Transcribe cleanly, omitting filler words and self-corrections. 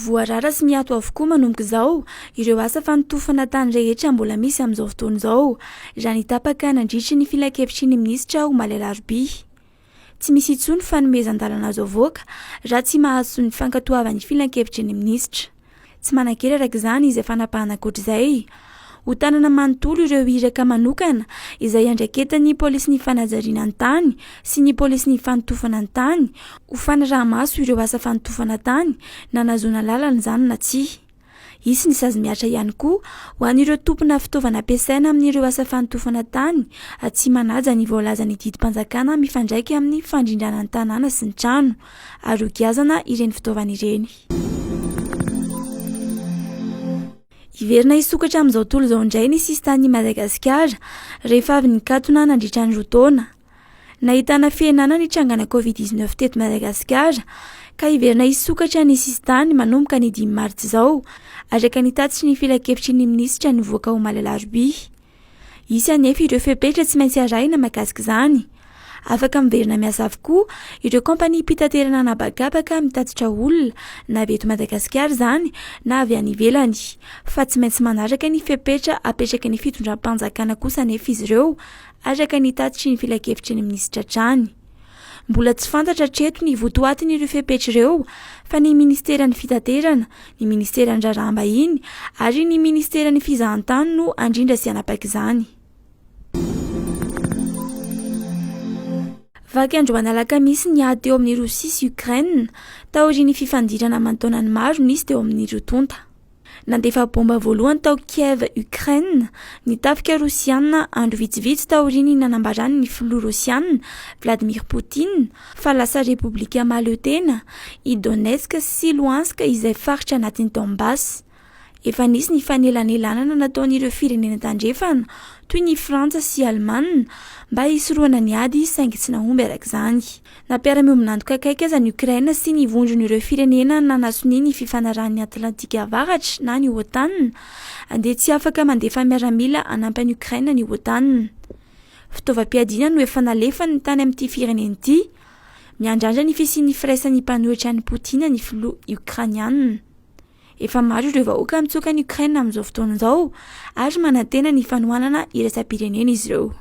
voarara sy miato avokoa manomboka izao ireo asa fanotofana tany rehetra mbola misy amin'izao fotoana izao raha nitapaka nandritry ny filan-kevitry ny minisitra Omaly Alarby. Tsy misy intsony fanomezan-dalana azo avoaka raha tsy mahazo ny fankatoavan'ny filan-kevitry ny minisitra. Tsy manan-kera araka izany izy fanapahana ankoatr'izay. Ho tanana manontolo ireo iraka manokana izay andraikentan'ny polisy ny fanajariana ny tany sy ny polisy ny fanotofana ny tany ho fanaraha-maso ireo asa fanotofana tany na nahazoana lalana izany na tsia. Isy ny sazy miatra ihany koa ho an'ireo tompona fitaovana ampiasaina amin'ireo asa fanotofana tany tsy manaja ny voalazan'ny didim-panjakana mifandraika amin'ny fandrindrana ny tanàna sy ny trano ary ho giazana ireny fitaovana ireny. Iverina hisokatra amin'izao tontolo izao indray ny sistan'i Madagasikara rehefa avy nikatona nandritra ny roa taona. Nahitana fihenana ny trangana Covid-19 teto Madagasikara ka iverina hisokatra ny sistany manomboka ny 5 Martsa izao araka ny tatitry ny filan-kevitry ny minisitra nivoaka Omaly Alarby. Isy anefa ireo fepetra tsy maintsy arahina mahakasika izany. Afaka miverina miasa avokoa ireo kompani mpitaterana anabakabaka mitatitra olona na avy eto Madagasikara izany na avy any ivelany fa tsy maintsy manaraka ny fepetra apetraka ny fitondram-panjakana kosa anefa izy ireo araka ny tatitry ny filan-kevitry ny minisitra trany. Mbola tsy fantatra hatreto ny votoatiny ireo fepetra ireo fa ny ministeran'ny fitaterana, ny ministeran'ny raharaham-bahiny ary ny ministeran'ny fizahan-tany no andrindra sy hanapaka izany. Vaky androana alakamisy ny ady teo amin'ny Rosia sy Ukraine taorian'ny fifandirana aman-taonany maro nisy teo amin'ny rotonta. Nandefa bomba voalohany tao Kiev, Ukraine, nitafika Rosiana andro vitsivitsy taoriany nanambarany ny filoha Rosiana Vladimir Poutine fa lasa repoblika maleo tena i Donetsk sy Luhansk izay faritra anatin'ny Donbass. Efa nisy ny fanelanelanana nataon'ireo firenena tandrefana toy ny Frantsa sy Alemana mba hisoroana ny ady saingy tsy nahomby araka izany. Nampiara-miombona antoka akaiky aza ny Ukraine sy ny vondron'ireo firenena nanasony ny fifanarahan'ny Atlantika avaratra na ny OTAN andeha tsy afaka mandefa miaramila hanampy ny Ukraine ny OTAN. Fitaovam-piadiana no efa nalefany tany amin'ity firenena ity, miandrandra ny fisian'ny firaisan'ny mpanohitra ny Poutine ny filoha Ukrainiana. Efa maro ireo vahoaka mitsoka ny Ukraine amin'izao fotoana izao ary manantena ny fanohanana iraisam-pirenena izy ireo.